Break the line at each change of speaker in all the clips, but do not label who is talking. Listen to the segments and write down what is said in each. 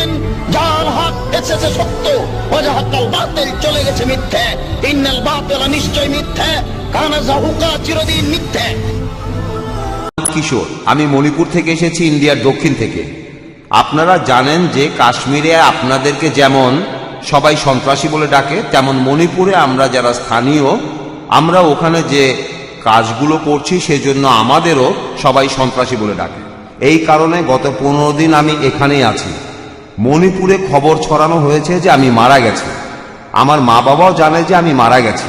বলেন, যার হক এসেছে সত্য, ওয়াজাহাকাল বাতিল চলে গেছে মিথ্যে, ইন্নাল বাতিলা নিশ্চয় মিথ্যে, কানা যাহুকা চিরদিন মিথ্যে।
কিশোর, আমি মণিপুর থেকে এসেছি, ইন্ডিয়ার দক্ষিণ থেকে। আপনারা জানেন যে কাশ্মীরে আপনাদেরকে যেমন সবাই সন্ত্রাসী বলে ডাকে, তেমন মণিপুরে আমরা যারা স্থানীয়, আমরা ওখানে যে কাজগুলো করছি সেজন্য আমাদেরও সবাই সন্ত্রাসী বলে ডাকে। এই কারণে গত 15 দিন আমি এখানেই আছি। মণিপুরে খবর ছড়ানো হয়েছে যে আমি মারা গেছি। আমার মা বাবাও জানে যে আমি মারা গেছি।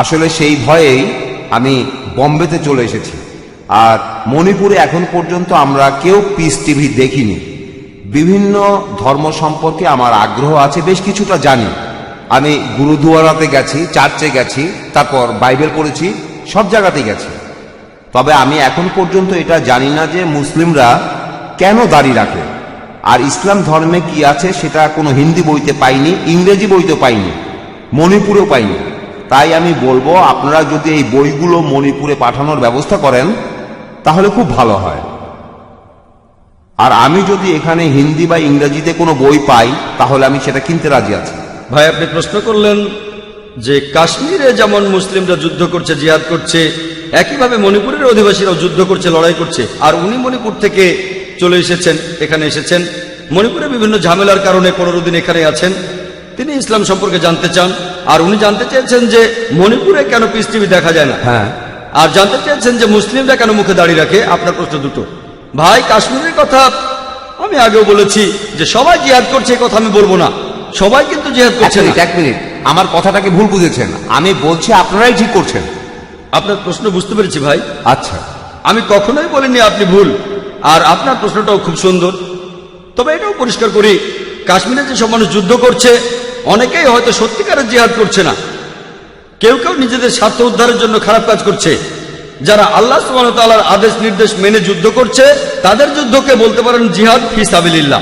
আসলে সেই ভয়েই আমি বম্বেতে চলে এসেছি। আর মণিপুরে এখন পর্যন্ত আমরা কেউ পিস টিভি দেখিনি। বিভিন্ন ধর্ম সম্পর্কে আমার আগ্রহ আছে, বেশ কিছুটা জানি। আমি গুরুদুয়ারাতে গেছি, চার্চে গেছি, তারপর বাইবেল পড়েছি, সব জায়গাতেই গেছি। তবে আমি এখন পর্যন্ত এটা জানি না যে মুসলিমরা কেন দাড়ি রাখে। আর ইসলাম ধর্মে কি আছে সেটা কোনো হিন্দি বইতে পাইনি, ইংরেজি বইতে পাইনি, মণিপুরেও পাইনি। তাই আমি বলবো, আপনারা যদি এই বইগুলো মণিপুরে পাঠানোর ব্যবস্থা করেন তাহলে খুব ভালো হয়। আর আমি যদি এখানে হিন্দি বা ইংরেজিতে কোনো বই পাই তাহলে আমি সেটা কিনতে রাজি আছি।
ভাই, আপনি প্রশ্ন করলেন যে কাশ্মীরে যেমন মুসলিমরা যুদ্ধ করছে, জিহাদ করছে, একইভাবে মণিপুরের অধিবাসীরাও যুদ্ধ করছে, লড়াই করছে। আর উনি মণিপুর থেকে চলে এসেছেন, এখানে এসেছেন মণিপুরে বিভিন্ন ঝামেলার কারণে 15 দিন এখানে আছেন। তিনি ইসলাম সম্পর্কে জানতে চান। আর উনি জানতে চেয়েছেন যে মণিপুরে কেন পিস টিভি দেখা যায় না,
হ্যাঁ,
আর জানতে চেয়েছেন যে মুসলিমরা কেন মুখে দাঁড়িয়ে রাখে। আপনার প্রশ্ন দুটো। ভাই, কাশ্মীরের কথা আমি আগেও বলেছি যে সবাই জিহাদ করছে, এই কথা আমি বলবো না। সবাই কিন্তু জিহাদ করছে না।
এক মিনিট, আমার কথাটাকে ভুল বুঝেছেন। আমি বলছি আপনারাই ঠিক করছেন।
আপনার প্রশ্ন বুঝতে পেরেছি ভাই।
আচ্ছা,
আমি কখনোই বলিনি আপনি ভুল। আর আপনার প্রশ্নটাও খুব সুন্দর। তবে এটাও পরিষ্কার করি, কাশ্মীরে যেসব মানুষ যুদ্ধ করছে অনেকেই হয়তো সত্যিকারের জিহাদ করছে না। কেউ কেউ নিজেদের স্বার্থ উদ্ধারের জন্য খারাপ কাজ করছে। যারা আল্লাহ সুবহানাহু ওয়া তাআলার আদেশ নির্দেশ মেনে যুদ্ধ করছে তাদের যুদ্ধকে বলতে পারেন জিহাদ ফি সাবিলিল্লাহ।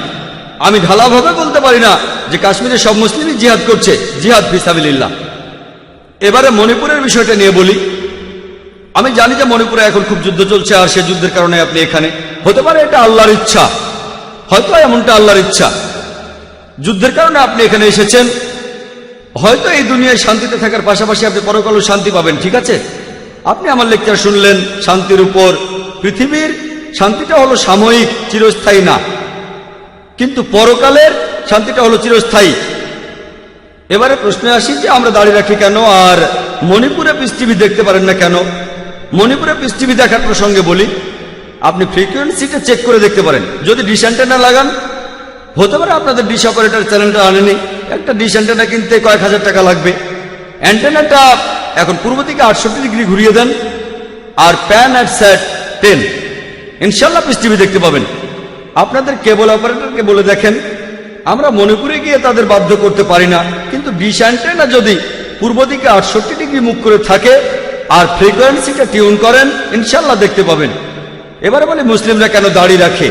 আমি ঢালাভাবে বলতে পারি না যে কাশ্মীরে সব মুসলিমই জিহাদ করছে, জিহাদ ফি সাবিলিল্লাহ। এবারে মণিপুরের বিষয়টা নিয়ে বলি। আমি জানি যে মণিপুরে এখন খুব যুদ্ধ চলছে, আর সে যুদ্ধের কারণে আপনি এখানে। হতে পারে এটা আল্লাহর ইচ্ছা, হয়তো এমনটা আল্লাহর ইচ্ছা। যুদ্ধের কারণে আপনি এখানে এসেছেন, হয়তো এই দুনিয়ায় শান্তিতে থাকার পাশাপাশি আপনি পরকালেও শান্তি পাবেন। ঠিক আছে, আপনি আমার লেকচার শুনলেন শান্তির উপর। পৃথিবীর শান্তিটা হলো সাময়িক, চিরস্থায়ী না, কিন্তু পরকালের শান্তিটা হলো চিরস্থায়ী। এবারে প্রশ্নে আসি যে আমরা দাঁড়িয়ে রাখি কেন, আর মণিপুরে পিস টিভি দেখতে পারেন না কেন। মণিপুরে পিস টিভি দেখার প্রসঙ্গে বলি, আপনি ফ্রিকোয়েন্সিটা চেক করে দেখতে পারেন। যদি ডিশ অ্যান্টেনা লাগান, হতে পারে আপনাদের ডিশ অপারেটর চ্যানেলটা আনেনি। একটা ডিশ অ্যান্টেনা কিনতে কয়েক হাজার টাকা লাগবে। অ্যান্টেনাটা এখন পূর্ব দিকে 68 ডিগ্রি ঘুরিয়ে দেন, আর প্যান অ্যাট স্যাট 10, ইনশাল্লাহ পিস টিভি দেখতে পাবেন। আপনাদের কেবল অপারেটরকে বলে দেখেন, আমরা মণিপুরে গিয়ে তাদের বাধ্য করতে পারি না, কিন্তু ডিশ অ্যান্টেনা যদি পূর্ব দিকে 68 ডিগ্রি মুখ করে থাকে আর ফ্রিকোয়েন্সিটা টিউন করেন, ইনশাল্লাহ দেখতে পাবেন। এবারে বলি মুসলিমরা কেন দাড়ি রাখে।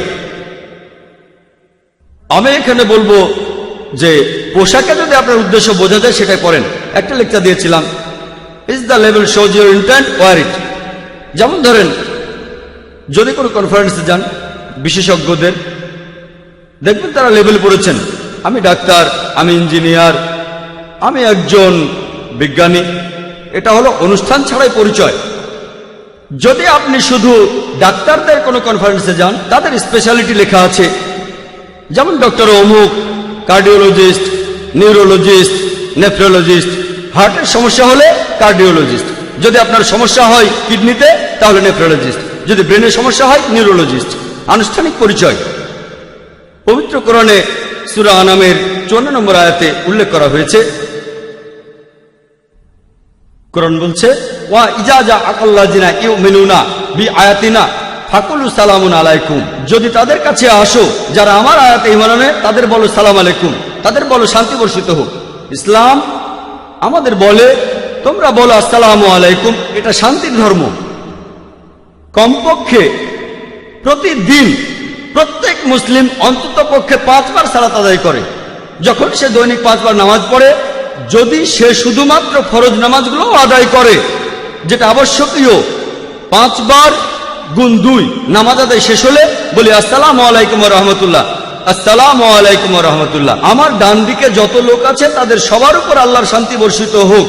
আমি এখানে বলবো যে পোশাকে যদি আপনার উদ্দেশ্য বোঝা যায় সেটাই পড়েন। একটা লেকচার দিয়েছিলাম, is the level shows your intent, war it. যেমন ধরেন, যদি কোনো কনফারেন্সে যান বিশেষজ্ঞদের, দেখবেন তারা লেভেল পড়েছেন, আমি ডাক্তার, আমি ইঞ্জিনিয়ার, আমি একজন বিজ্ঞানী। এটা হলো অনুষ্ঠান ছাড়াই পরিচয়। যদি আপনি শুধু ডাক্তারদের কোনো কনফারেন্সে যান, তাদের স্পেশালিটি লেখা আছে, যেমন ডক্টর অমুক, কার্ডিওলজিস্ট, নিউরোলজিস্ট, নেফ্রোলজিস্ট। হার্টের সমস্যা হলে কার্ডিওলজিস্ট, যদি আপনার সমস্যা হয় কিডনিতে তাহলে নেফ্রোলজিস্ট, যদি ব্রেনের সমস্যা হয় নিউরোলজিস্ট। আনুষ্ঠানিক পরিচয় পবিত্র কোরআনে সূরা আনামের 54 নম্বর আয়াতে উল্লেখ করা হয়েছে। কোরআন বলছে, ওয়া ইজাজা আকাল্লাযিনা ইউমিনুনা বিআয়াতিনা ফাকুলু সালামুন আলাইকুম। যদি তাদের কাছে আসো যারা আমার আয়াতে ঈমান আনে, তাদের বলো সালাম আলাইকুম, তাদের বলো শান্তি বর্ষিত হোক। ইসলাম আমাদের বলে তোমরা বলো আসসালামু আলাইকুম, এটা শান্তির ধর্ম। কমপক্ষে প্রতিদিন প্রত্যেক মুসলিম অন্তত পক্ষে 5 বার সালাত আদায় করে। যখন সে দৈনিক 5 বার নামাজ পড়ে, যদি সে শুধুমাত্র ফরজ নামাজগুলো আদায় করে, যেটা আবশ্যকীয়, 5 বার গুণ 2 নামাজ আদায় শেষ হলে বলি আসসালামু আলাইকুম ওয়া রাহমাতুল্লাহ, আসসালামু আলাইকুম ওয়া রাহমাতুল্লাহ। আমার ডান দিকে যত লোক আছে তাদের সবার উপর আল্লাহর শান্তি বর্ষিত হোক,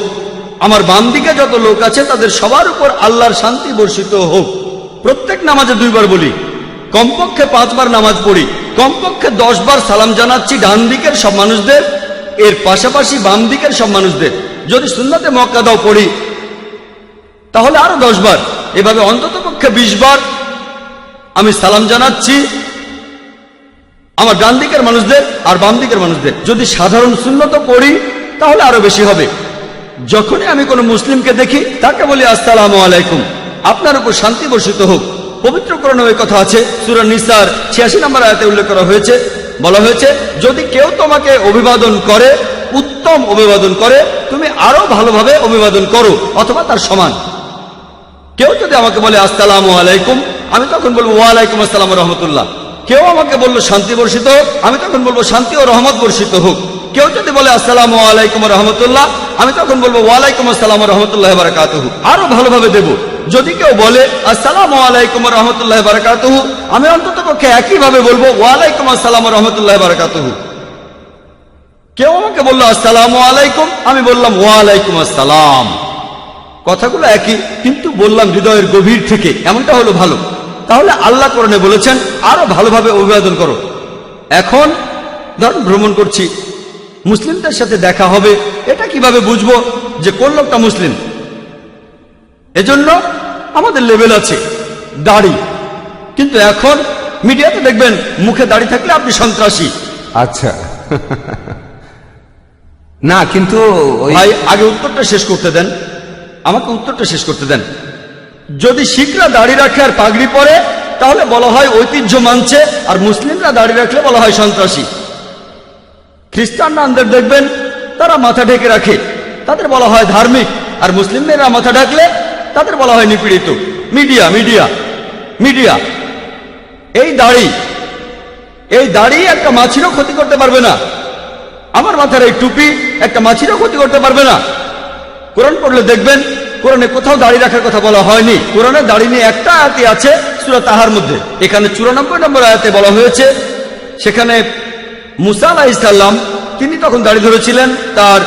আমার বাম দিকে যত লোক আছে তাদের সবার উপর আল্লাহর শান্তি বর্ষিত হোক। প্রত্যেক নামাজে 2 বার বলি, কমপক্ষে 5 বার নামাজ পড়ি, কমপক্ষে 10 বার সালাম জানাচ্ছি ডান দিকের সব মানুষদের, এর পাশাপাশি বাম দিকের সব মানুষদের। যদি সুন্নাতে মুআক্কাদাও পড়ি তাহলে আরো 10 বার, এভাবে অন্ততপক্ষে 20 বার আমি সালাম জানাচ্ছি আমার ডান দিকের মানুষদের আর বাম দিকের মানুষদের। যদি সাধারণ সুন্নত পড়ি তাহলে আরো বেশি হবে। যখনই আমি কোনো মুসলিমকে দেখি তাকে বলি আসসালামু আলাইকুম, আপনার উপর শান্তি বর্ষিত হোক। পবিত্র কোরআনে ওই কথা আছে, সূরা নিসার 86 নম্বর আয়াতে উল্লেখ করা হয়েছে, বলা হয়েছে যদি কেউ তোমাকে অভিবাদন করে, উত্তম অভিবাদন করে, তুমি আরো ভালোভাবে অভিবাদন করো অথবা তার সমান। কেউ যদি আমাকে বলে আসসালামু আলাইকুম, আমি তখন বলবো ওয়ালাইকুম আসসালাম ওয়া রাহমাতুল্লাহ। কেউ আমাকে বললো শান্তি বর্ষিত হোক, আমি তখন বলবো শান্তি ও রহমত বর্ষিত হোক। কেউ যদি বলে আসসালামু আলাইকুম ওয়া রাহমাতুল্লাহ, আমি তখন বলবো ওয়ালাইকুম আসসালাম ওয়া রাহমাতুল্লাহি ওয়া বারাকাতুহু, আরো ভালোভাবে দেব। যদি কেউ বলে আসসালামু আলাইকুম ওয়া রাহমাতুল্লাহি ওয়া বারাকাতুহু, আমি অন্ততপক্ষে একইভাবে বলবো ওয়ালাইকুম আসসালাম ওয়া রাহমাতুল্লাহি ওয়া বারাকাতুহু। কেউ আমাকে বললো আসসালামু আলাইকুম, আমি বললাম ওয়ালাইকুম আসসালাম। কথাগুলো একই, কিন্তু বললাম হৃদয়ের গভীর থেকে, এমনটা হলো ভালো। তাহলে আল্লাহ কোরআনে বলেছেন আরো ভালোভাবে অভিবাদন করো। এখন ধরুন ভ্রমণ করছি, মুসলিমদের সাথে দেখা হবে, এটা কিভাবে বুঝবো যে কোন লোকটা মুসলিম? এজন্য আমাদের লেভেল আছে, দাড়ি। কিন্তু এখন মিডিয়াতে দেখবেন মুখে দাড়ি থাকলে আপনি সন্ত্রাসী।
আচ্ছা না, কিন্তু
ভাই আগে উত্তরটা শেষ করতে দেন, আমাকে উত্তরটা শেষ করতে দেন। যদি শিখরা দাড়ি রাখে আর পাগড়ি পরে তাহলে বলা হয় ঐতিহ্য মানছে, আর মুসলিমরা দাড়ি রাখলে বলা হয় সন্ত্রাসী। খ্রিস্টানদের দেখবেন তারা মাথা ঢেকে রাখে, তাদের বলা হয় ধার্মিক, আর মুসলিমরা মাথা ঢাকলে তাদের বলা হয় নিপীড়িত। মিডিয়া মিডিয়া মিডিয়া এই দাড়ি একটা মাছিরও ক্ষতি করতে পারবে না। আমার মাথার এই টুপি একটা মাছিরও ক্ষতি করতে পারবে না। কোরআন পড়লে দেখবেন কোরআনে কোথাও দাড়ি রাখার কথা বলা হয়নি। কোরআনে দাড়ি নিয়ে একটা আয়াতে আছে সূরা তাহার মধ্যে, এখানে 94 নম্বর আয়াতে বলা হয়েছে। সেখানে মুসা আলাইহিস সালাম তিনি তখন দাড়ি ধরেছিলেন, তার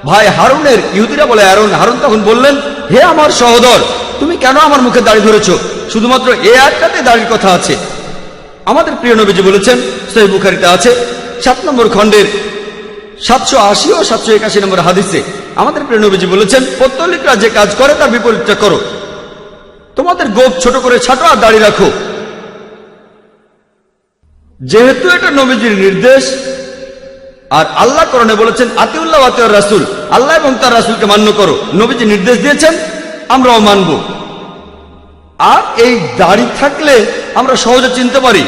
ভাই হারুনের, ইহুদিরা বলে হারুন তখন বললেন, হে আমার সহোদর, তুমি কেন আমার মুখে দাড়ি ধরেছো? শুধুমাত্র এই আয়াতটাতে দাড়ির কথা আছে। আমাদের প্রিয় নবীজি বলেছেন, সহিহ বুখারীতে আছে 7 নম্বর খণ্ডের 780 ও 781 নম্বর হাদিসে আমাদের প্রিয় নবীজি বলেছেন, পৌত্তলিকরা যে কাজ করে তার বিপরীতটা করো। তোমাদের গোঁফ ছোট করে ছাটো আর দাড়ি রাখো। যেহেতু এটা নবীজির নির্দেশ, আর আল্লাহ কোরআনে বলেছেন আতিউল্লাহ ওয়া আতিউর রাসূল, আল্লাহ এবং তার রাসূলকে মান্য করো। নবীজি নির্দেশ দিয়েছেন, আমরাও মানব। আর এই দাড়ি থাকলে আমরা সহজে চিনতে পারি।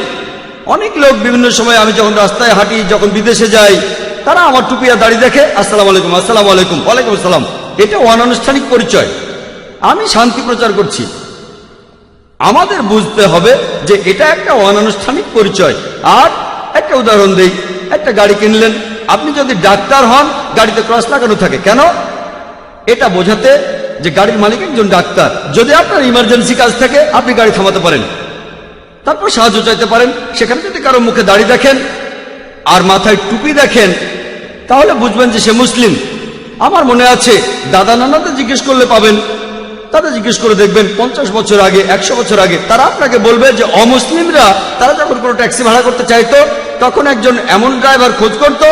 অনেক লোক বিভিন্ন সময়, আমি যখন রাস্তায় হাঁটি, যখন বিদেশে যাই, তারা আমার টুপি আর দাড়ি দেখে আসসালামু আলাইকুম, আসসালামু আলাইকুম, ওয়ালাইকুম আসসালাম। এটা অনানুষ্ঠানিক পরিচয়। আমি শান্তি প্রচার করছি, আমাদের বুঝতে হবে যে এটা একটা অনানুষ্ঠানিক পরিচয়। আর একটা উদাহরণ দেই, একটা গাড়ি কিনলেন, আপনি যদি ডাক্তার হন, গাড়িতে ক্রস লাগানো থাকে কেন? এটা বোঝাতে যে গাড়ির মালিক একজন ডাক্তার। যদি আপনার ইমার্জেন্সি কাজ থাকে, আপনি গাড়ি থামাতে পারেন, তারপর সাহায্য চাইতে পারেন। সেখানে যদি কারো মুখে দাড়ি দেখেন আর মাথায় টুপি দেখেন, তাহলে বুঝবেন যে সে মুসলিম। আমার মনে আছে দাদা নানাদের জিজ্ঞেস করলে পাবেন, তাদের জিজ্ঞেস করে দেখবেন 50 বছর আগে, 100 বছর আগে, তারা আপনাকে বলবে যে অমুসলিমরা তারা যখন কোনো ট্যাক্সি ভাড়া করতে চাইতো, তখন একজন এমন ড্রাইভার খোঁজ করত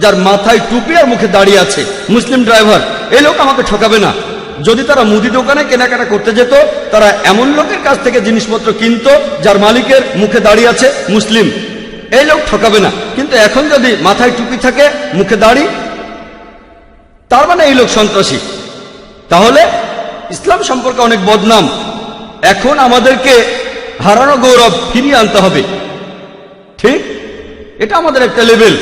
যার মাথায় টুপি আর মুখে দাড়ি আছে, মুসলিম ড্রাইভার। এই লোক আমাকে ঠকাবে না। যদি তারা মুদি দোকানে কেনাকাটা করতে যেত, তারা এমন লোকের কাছ থেকে জিনিসপত্র কিনতো যার মালিকের মুখে দাড়ি আছে, মুসলিম। এই লোক ঠকাবে না। কিন্তু এখন যদি মাথায় টুপি থাকে, মুখে দাড়ি, তার মানে এই লোক সন্ত্রাসী। তাহলে ইসলাম সম্পর্কে অনেক বদনাম। এখন আমাদেরকে হারানো গৌরব ফিরিয়ে আনতে হবে। ঠিক, এটা আমাদের একটা লেভেল,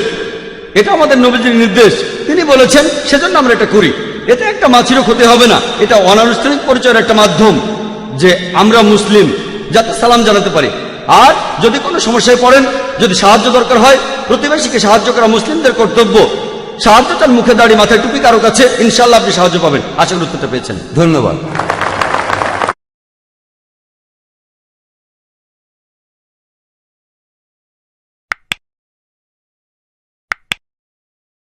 এটা আমাদের নবীজির নির্দেশ, তিনি বলেছেন, সেজন্য আমরা এটা করি। এতে একটা মাছিরও ক্ষতি হবে না। এটা অনানুষ্ঠানিক পরিচয়ের একটা মাধ্যম যে আমরা মুসলিম, যাতে সালাম জানাতে পারি। আর যদি কোনো সমস্যায় পড়েন, যদি সাহায্য দরকার হয়, প্রতিবেশীকে সাহায্য করা মুসলিমদের কর্তব্য। সাহায্য চান মুখে দাড়ি মাথায় টুপি কারো কাছে, ইনশাআল্লাহ আপনি সাহায্য পাবেন। আশা করি উত্তরটা পেয়েছেন।
ধন্যবাদ।